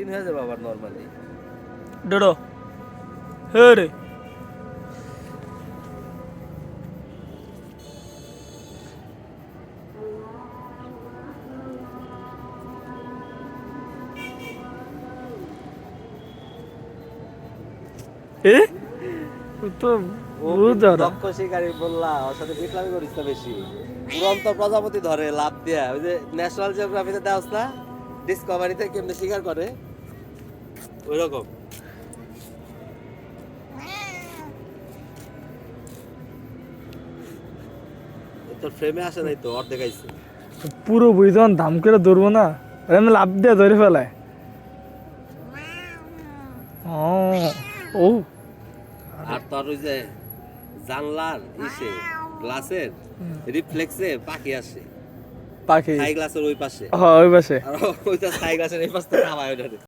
দিন হয়ে যাবে আবার নরমালি ডোডো হে রে এ তো বুঝা দক্ষ শিকারী বললা ওর সাথে বিপ্লবী করিস না বেশি উড়ন্ত প্রজাপতি ধরে লাভ দেয়া ওই যে ন্যাশনাল জিওগ্রাফিতে দেওয়াস না ডিসকভারিতে কেমনে শিকার করে ওই রকম তোর ফ্রেমে আসে নাই তো অর্ধেক আইছে পুরো বুঝন দাম করে ধরবো না এমনি লাভ দিয়ে ধরে ফেলায় ও আর তোর ওই যে জানলার ইসে গ্লাসের রিফ্লেক্সে পাখি আসে পাখি সাই গ্লাসের ওই পাশে হ্যাঁ ওই পাশে আর ওইটা সাই গ্লাসের এই পাশে খাওয়ায় ওটা